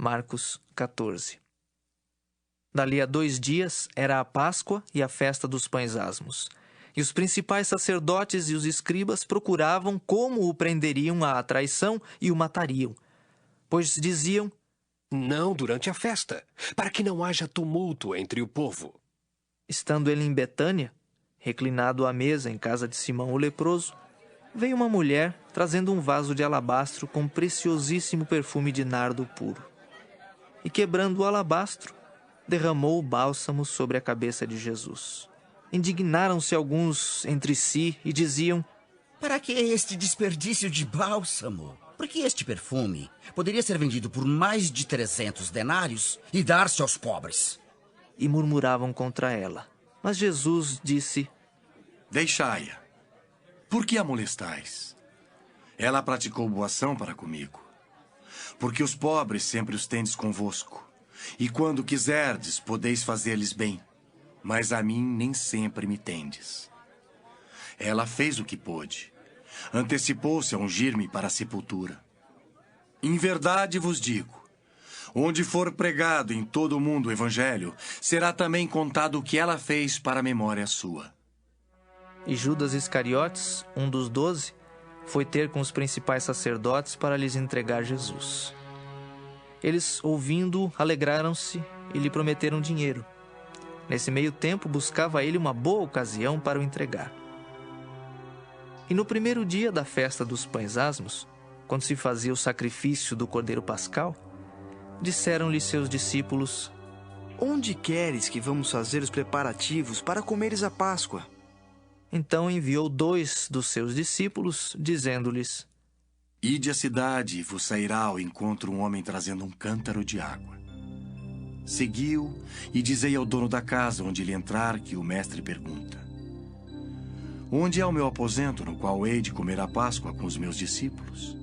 Marcos 14. Dali a 2 dias era a Páscoa e a festa dos pães asmos. E os principais sacerdotes e os escribas procuravam como o prenderiam à traição e o matariam. Pois diziam: não durante a festa, para que não haja tumulto entre o povo. Estando ele em Betânia, reclinado à mesa em casa de Simão o leproso, veio uma mulher trazendo um vaso de alabastro com preciosíssimo perfume de nardo puro. E quebrando o alabastro, derramou o bálsamo sobre a cabeça de Jesus. Indignaram-se alguns entre si e diziam: para que este desperdício de bálsamo? Porque este perfume poderia ser vendido por mais de 300 denários e dar-se aos pobres. E murmuravam contra ela. Mas Jesus disse: deixai-a. Por que a molestais? Ela praticou boa ação para comigo. Porque os pobres sempre os tendes convosco, e quando quiserdes, podeis fazer-lhes bem, mas a mim nem sempre me tendes. Ela fez o que pôde. Antecipou-se a ungir-me para a sepultura. Em verdade vos digo, onde for pregado em todo o mundo o evangelho, será também contado o que ela fez para a memória sua. E Judas Iscariotes, um dos 12, foi ter com os principais sacerdotes para lhes entregar Jesus. Eles, ouvindo-o, alegraram-se e lhe prometeram dinheiro. Nesse meio tempo, buscava ele uma boa ocasião para o entregar. E no primeiro dia da festa dos pães asmos, quando se fazia o sacrifício do cordeiro pascal, disseram-lhe seus discípulos: onde queres que vamos fazer os preparativos para comeres a Páscoa? Então enviou 2 dos seus discípulos, dizendo-lhes: ide à cidade e vos sairá ao encontro um homem trazendo um cântaro de água. Segui-o e dizei ao dono da casa onde ele entrar que o mestre pergunta: onde é o meu aposento no qual hei de comer a Páscoa com os meus discípulos?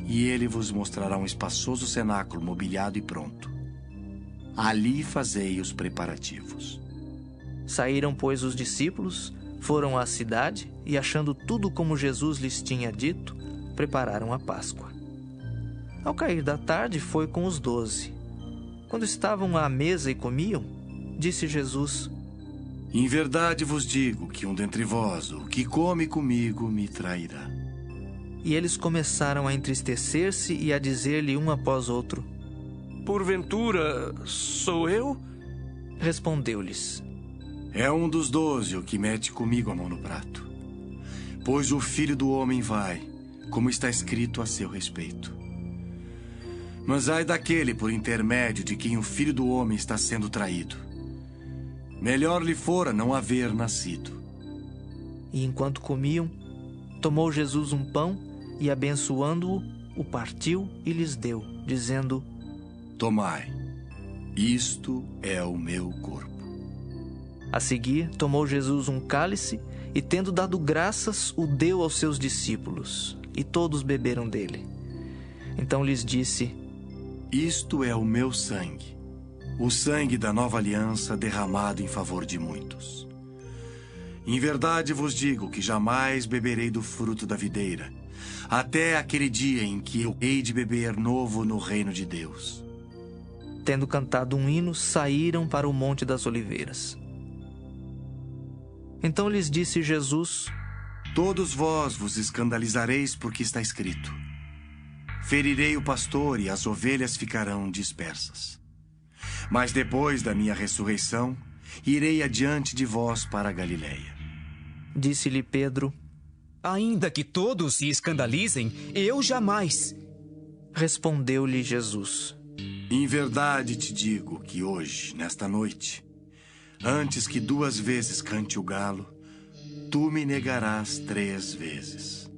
E ele vos mostrará um espaçoso cenáculo mobiliado e pronto. Ali fazei os preparativos. Saíram, pois, os discípulos, foram à cidade e, achando tudo como Jesus lhes tinha dito, prepararam a Páscoa. Ao cair da tarde, foi com os 12. Quando estavam à mesa e comiam, disse Jesus: em verdade vos digo que um dentre vós, o que come comigo, me trairá. E eles começaram a entristecer-se e a dizer-lhe um após outro: porventura, sou eu? Respondeu-lhes: é um dos 12 o que mete comigo a mão no prato. Pois o Filho do Homem vai, como está escrito a seu respeito. Mas ai daquele por intermédio de quem o Filho do Homem está sendo traído. Melhor lhe fora não haver nascido. E enquanto comiam, tomou Jesus um pão e, abençoando-o, o partiu e lhes deu, dizendo: tomai, isto é o meu corpo. A seguir, tomou Jesus um cálice e, tendo dado graças, o deu aos seus discípulos, e todos beberam dele. Então lhes disse: isto é o meu sangue, o sangue da nova aliança derramado em favor de muitos. Em verdade vos digo que jamais beberei do fruto da videira, até aquele dia em que eu hei de beber novo no reino de Deus. Tendo cantado um hino, saíram para o Monte das Oliveiras. Então lhes disse Jesus: todos vós vos escandalizareis porque está escrito: ferirei o pastor e as ovelhas ficarão dispersas. Mas depois da minha ressurreição, irei adiante de vós para a Galileia. Disse-lhe Pedro: ainda que todos se escandalizem, eu jamais. Respondeu-lhe Jesus: em verdade te digo que hoje, nesta noite, antes que 2 vezes cante o galo, tu me negarás 3 vezes.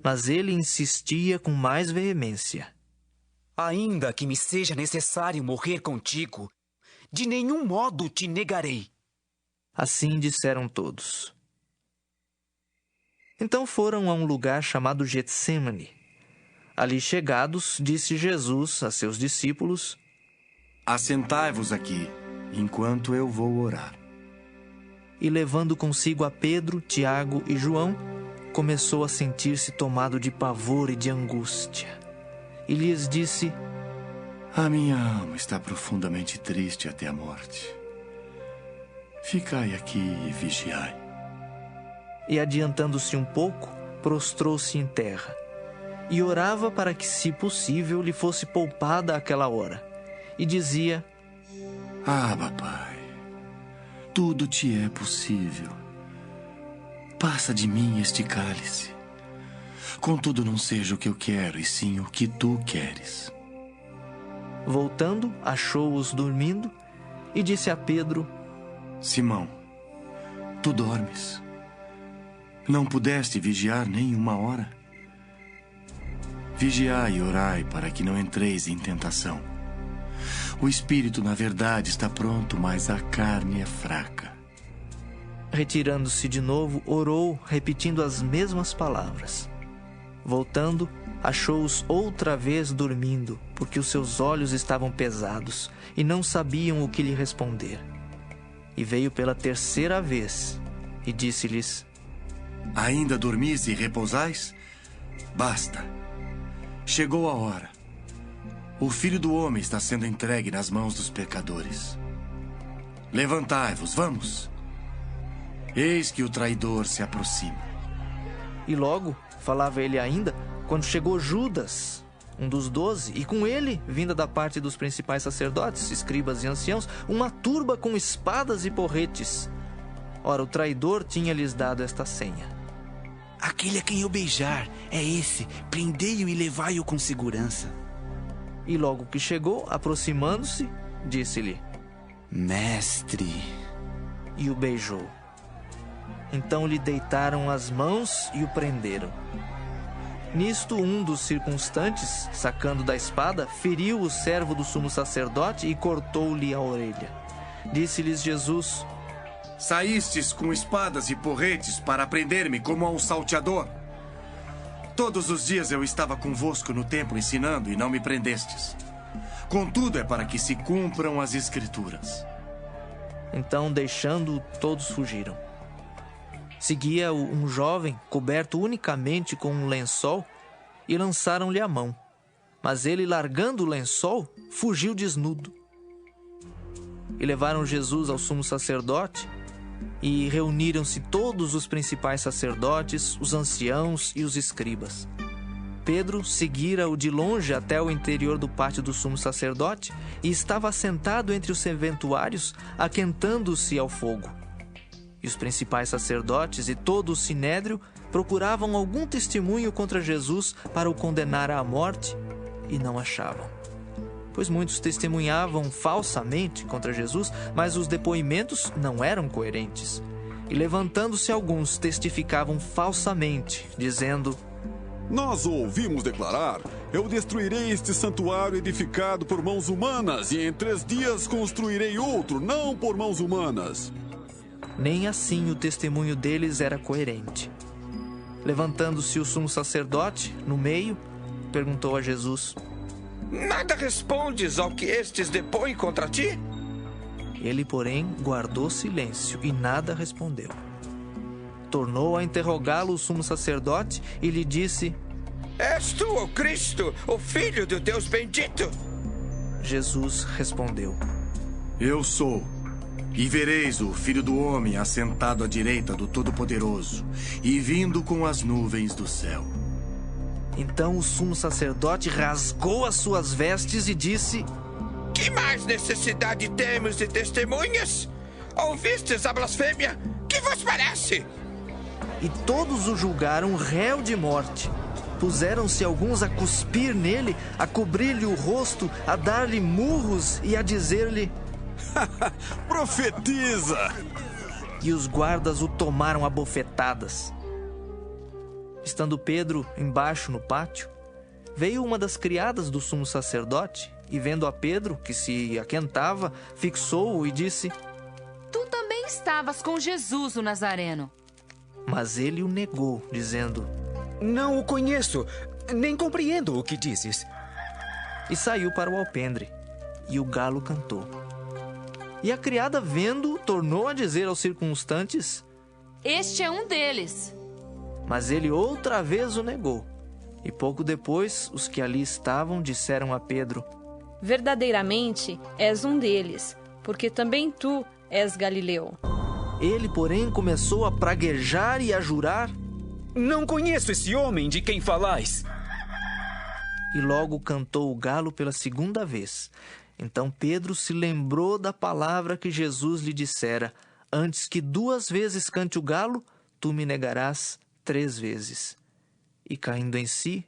Mas ele insistia com mais veemência: ainda que me seja necessário morrer contigo, de nenhum modo te negarei. Assim disseram todos. Então foram a um lugar chamado Getsêmani. Ali chegados, disse Jesus a seus discípulos: assentai-vos aqui, enquanto eu vou orar. E levando consigo a Pedro, Tiago e João, começou a sentir-se tomado de pavor e de angústia. E lhes disse: A minha alma está profundamente triste até a morte. Ficai aqui e vigiai. E adiantando-se um pouco, prostrou-se em terra e orava para que, se possível, lhe fosse poupada aquela hora. E dizia: Abba, Pai, tudo te é possível. Passa de mim este cálice. Contudo, não seja o que eu quero, e sim o que tu queres. Voltando, achou-os dormindo e disse a Pedro: Simão, tu dormes? Não pudeste vigiar nem uma hora? Vigiai e orai para que não entreis em tentação. O espírito, na verdade, está pronto, mas a carne é fraca. Retirando-se de novo, orou, repetindo as mesmas palavras. Voltando, achou-os outra vez dormindo, porque os seus olhos estavam pesados e não sabiam o que lhe responder. E veio pela terceira vez e disse-lhes: Ainda dormis e repousais? Basta. Chegou a hora. O Filho do Homem está sendo entregue nas mãos dos pecadores. Levantai-vos, vamos. Eis que o traidor se aproxima. E logo, falava ele ainda, quando chegou Judas, um dos 12, e com ele, vinda da parte dos principais sacerdotes, escribas e anciãos, uma turba com espadas e porretes. Ora, o traidor tinha-lhes dado esta senha: Aquele a quem eu beijar é esse. Prendei-o e levai-o com segurança. E logo que chegou, aproximando-se, disse-lhe: Mestre. E o beijou. Então lhe deitaram as mãos e o prenderam. Nisto, um dos circunstantes, sacando da espada, feriu o servo do sumo sacerdote e cortou-lhe a orelha. Disse-lhes Jesus: Saístes com espadas e porretes para prender-me como a um salteador. Todos os dias eu estava convosco no templo ensinando e não me prendestes. Contudo, é para que se cumpram as Escrituras. Então, deixando-o, todos fugiram. Seguia-o um jovem, coberto unicamente com um lençol, e lançaram-lhe a mão. Mas ele, largando o lençol, fugiu desnudo. E levaram Jesus ao sumo sacerdote, e reuniram-se todos os principais sacerdotes, os anciãos e os escribas. Pedro seguira-o de longe até o interior do pátio do sumo sacerdote e estava sentado entre os serventuários, aquentando-se ao fogo. E os principais sacerdotes e todo o sinédrio procuravam algum testemunho contra Jesus para o condenar à morte e não achavam. Pois muitos testemunhavam falsamente contra Jesus, mas os depoimentos não eram coerentes. E levantando-se alguns, testificavam falsamente, dizendo: Nós o ouvimos declarar: Eu destruirei este santuário edificado por mãos humanas, e em 3 dias construirei outro, não por mãos humanas. Nem assim o testemunho deles era coerente. Levantando-se o sumo sacerdote, no meio, perguntou a Jesus: Nada respondes ao que estes depõem contra ti? Ele, porém, guardou silêncio e nada respondeu. Tornou a interrogá-lo o sumo sacerdote e lhe disse: És tu o Cristo, o Filho do Deus bendito? Jesus respondeu: Eu sou. E vereis o Filho do Homem assentado à direita do Todo-Poderoso e vindo com as nuvens do céu. Então o sumo sacerdote rasgou as suas vestes e disse: Que mais necessidade temos de testemunhas? Ouvistes a blasfêmia? Que vos parece? E todos o julgaram réu de morte. Puseram-se alguns a cuspir nele, a cobrir-lhe o rosto, a dar-lhe murros e a dizer-lhe: Profetiza! E os guardas o tomaram a bofetadas. Estando Pedro embaixo no pátio, veio uma das criadas do sumo sacerdote e, vendo a Pedro, que se aquentava, fixou-o e disse: Tu também estavas com Jesus, o Nazareno. Mas ele o negou, dizendo: Não o conheço, nem compreendo o que dizes. E saiu para o alpendre, e o galo cantou. E a criada, vendo-o, tornou a dizer aos circunstantes: Este é um deles. Mas ele outra vez o negou. E pouco depois, os que ali estavam disseram a Pedro: verdadeiramente és um deles, porque também tu és Galileu. Ele, porém, começou a praguejar e a jurar. Não conheço esse homem de quem falais. E logo cantou o galo pela segunda vez. Então Pedro se lembrou da palavra que Jesus lhe dissera: antes que 2 vezes cante o galo, tu me negarás 3 vezes. E caindo em si,